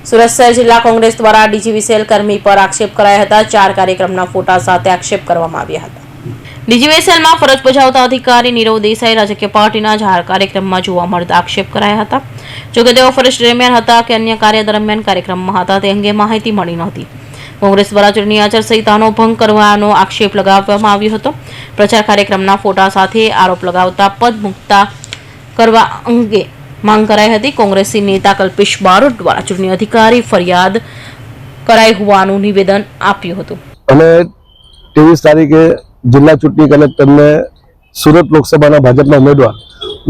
સુરત શહેર જિલ્લા કોંગ્રેસ દ્વારા ડીજીવીસીએલ કર્મી પર આક્ષેપ કરાયા હતા। 4 કાર્યક્રમના ફોટા સાથે આક્ષેપ કરવામાં આવ્યા હતા। ડીજીવીસીએલમાં ફરજ બજાવતા અધિકારી નીરવ દેસાઈ રાજકીય પાર્ટીના જાહેર કાર્યક્રમમાં જોવા મળતા આક્ષેપ કરાયા હતા। જોકે તેઓ ફરજ દરમિયાન હતા કે અન્ય કાર્ય દરમિયાન કાર્યક્રમમાં હતા તે અંગે માહિતી મળી નહોતી। કોંગ્રેસ દ્વારા ચૂંટણી આચારસંહિતાનો ભંગ કરવાનો આક્ષેપ લગાવવામાં આવ્યો હતો। પ્રચાર કાર્યક્રમના ફોટા સાથે આરોપ લગાવતા પદ મુક્ત કરવા અંગે માંગ કરાઈ હતી। કોંગ્રેસી નેતા કલ્પેશ બારોટ દ્વારા ચૂંટણી અધિકારી ફરિયાદ કરાઈ હોવાનું નિવેદન આપ્યું હતું। અને 23 તારીખે જિલ્લા ચૂંટણી કલેક્ટરને સુરત લોકસભાના ભાજપના ઉમેદવાર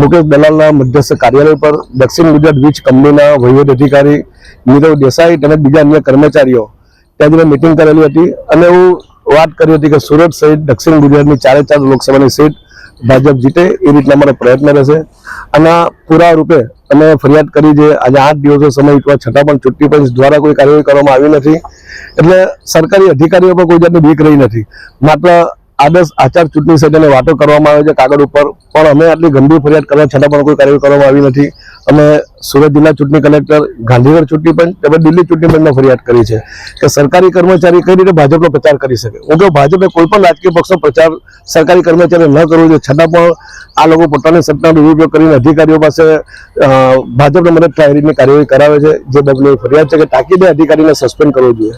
મુકેશ દલાલના મધ્યસ્થ કાર્યાલય પર દક્ષિણ ગુજરાત વીજ કંપનીના વહીવટ અધિકારી નીરવ દેસાઈ તેમજ બીજા અન્ય કર્મચારીઓ ત્યાં મીટિંગ કરેલી હતી અને એવું વાત કરી હતી કે સુરત સહિત દક્ષિણ ગુજરાતની 4 લોકસભાની સીટ ભાજપ જીતે એ રીતના અમારો પ્રયત્ન રહેશે। આના પૂરા રૂપે અમે ફરિયાદ કરી છે। આજે 8 દિવસો સમય છતાં પણ ચૂંટણી પંચ દ્વારા કોઈ કાર્યવાહી કરવામાં આવી નથી। એટલે સરકારી અધિકારીઓ પર કોઈ જાતની બીક રહી નથી। માત્ર આદર્શ આચાર ચૂંટણી સહિતની વાતો કરવામાં આવે છે કાગળ ઉપર, પણ અમે આટલી ગંભીર ફરિયાદ કરવા છતાં પણ કોઈ કાર્યવાહી કરવામાં આવી નથી। અમે સુરત જિલ્લા ચૂંટણી કલેક્ટર, ગાંધીનગર ચૂંટણી પંચ તેમજ દિલ્હી ચૂંટણી પંચમાં ફરિયાદ કરી છે કે સરકારી કર્મચારી કઈ રીતે ભાજપનો પ્રચાર કરી શકે। હું કહું ભાજપે કોઈ પણ રાજકીય પક્ષનો પ્રચાર સરકારી કર્મચારી ન કરવો જોઈએ, છતાં પણ આ લોકો પોતાની સત્તાનો દુરુપયોગ કરીને અધિકારીઓ પાસે ભાજપને મદદ થાય એ રીતની કાર્યવાહી કરાવે છે। જે બદલે ફરિયાદ છે કે તાકીદે અધિકારીને સસ્પેન્ડ કરવો જોઈએ।